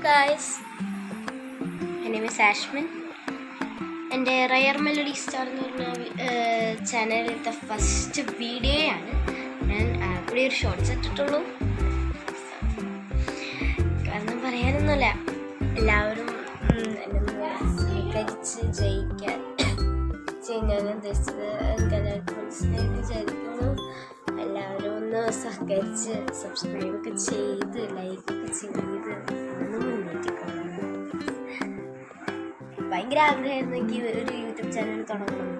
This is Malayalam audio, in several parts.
guys, my name is Ashman. എൻ്റെ റയർ മെലഡി സ്റ്റാർ എന്ന് പറഞ്ഞ ചാനലിലത്തെ ഫസ്റ്റ് വീഡിയോയാണ്. ഞാൻ കൂടി ഒരു ഷോർട്ട്സ് ഇട്ടിട്ടുള്ളൂ. കാരണം പറയാനൊന്നുമില്ല, എല്ലാവരും എന്നെ സ്വീകരിച്ച് ജയിക്കാൻ ചെയ്യാൻ ഉദ്ദേശിച്ചത് എല്ലാവർക്കും മനസ്സിലായിട്ട് വിചാരിക്കുന്നു. എല്ലാവരും ഒന്ന് സഹകരിച്ച് സബ്സ്ക്രൈബൊക്കെ ചെയ്ത് ലൈക്കൊക്കെ ചെയ്ത് ഒന്ന് മുന്നേറ്റി പോകുന്നു. ഭയങ്കര ആഗ്രഹമായിരുന്നു എനിക്ക് ഒരു യൂട്യൂബ് ചാനൽ തുടങ്ങണം.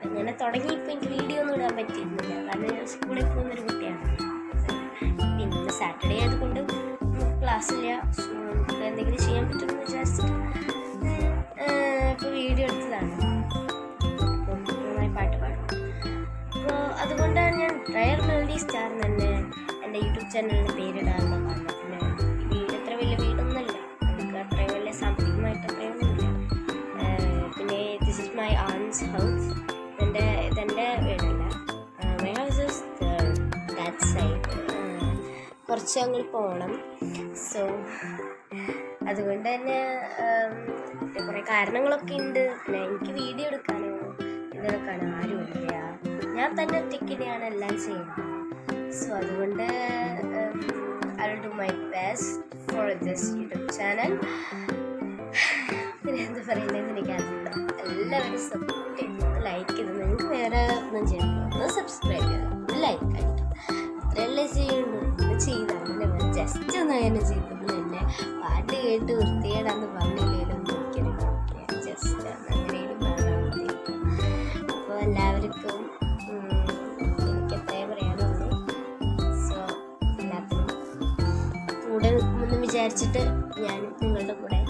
അങ്ങനെ തുടങ്ങിയപ്പോൾ എനിക്ക് വീഡിയോ ഒന്നും ഇടാൻ പറ്റിയിരുന്നില്ല. കാരണം ഞാൻ സ്കൂളിൽ പോകുന്നൊരു കുട്ടിയാണ്. പിന്നെ സാറ്റർഡേ ആയതുകൊണ്ട് ക്ലാസ്സില്ല. സോ നമുക്ക് എന്തെങ്കിലും ചെയ്യാൻ പറ്റുമെന്ന് വിചാരിച്ചിട്ട് ഇപ്പോൾ വീഡിയോ എടുത്തതാണ്. നന്നായി പാട്ട് പാടും. അപ്പോൾ അതുകൊണ്ടാണ് ഞാൻ റയർ മെലഡി സ്റ്റാർ തന്നെ എൻ്റെ യൂട്യൂബ് ചാനലിൻ്റെ പേരിടാനുള്ള കാരണം. പിന്നെ വീട് അത്ര വലിയ വീടൊന്നുമല്ല, നമുക്ക് അത്രയും വലിയ സാമ്പത്തികമായിട്ട് അത്രയൊന്നുമില്ല. പിന്നെ this is my aunt's house. ഇതെൻ്റെ വീടല്ല. My house is that side. കുറച്ച് അങ്ങ് പോകണം. സോ അതുകൊണ്ട് തന്നെ കുറേ കാരണങ്ങളൊക്കെ ഉണ്ട്. പിന്നെ എനിക്ക് വീഡിയോ എടുക്കാനോ ഇതെടുക്കാനോ ആരുമില്ല. ഞാൻ തന്നെ ഒറ്റയ്ക്കിനെയാണ് എല്ലാം ചെയ്യുന്നത്. സോ അതുകൊണ്ട് I will do my best for this YouTube channel. പിന്നെ എന്താ പറയുന്നതെന്ന് എനിക്കറിയില്ല. എല്ലാവരും സപ്പോർട്ട് ചെയ്തു, ലൈക്ക് ചെയ്തു. നിങ്ങൾക്ക് വേറെ ഒന്നും ചെയ്യണം, ഒന്ന് സബ്സ്ക്രൈബ് ചെയ്തു, ഒന്ന് ലൈക്ക് അടിക്കും. അത്രയല്ലേ ചെയ്യുള്ളൂ. ഒന്ന് ചെയ്താണ് ജസ്റ്റ് ഒന്ന് അങ്ങനെ ചെയ്തത്. എന്നെ പാട്ട് കേട്ട് വൃത്തികേടാന്ന് പറഞ്ഞില്ലേലും ഒരിക്കലും ജസ്റ്റ് അങ്ങനെയും പറഞ്ഞാൽ മതി. അപ്പോൾ എല്ലാവർക്കും എനിക്ക് എത്രയും പറയാനുള്ളൂ. സോ എല്ലാത്തിനും കൂടെ നിൽക്കുമെന്ന് വിചാരിച്ചിട്ട് ഞാൻ നിങ്ങളുടെ കൂടെ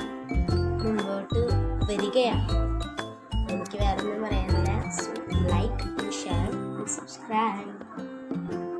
മുമ്പോട്ട് വരികയാണ്. എനിക്ക് വേറെ ഒന്നും പറയാനില്ല. So like, share, subscribe.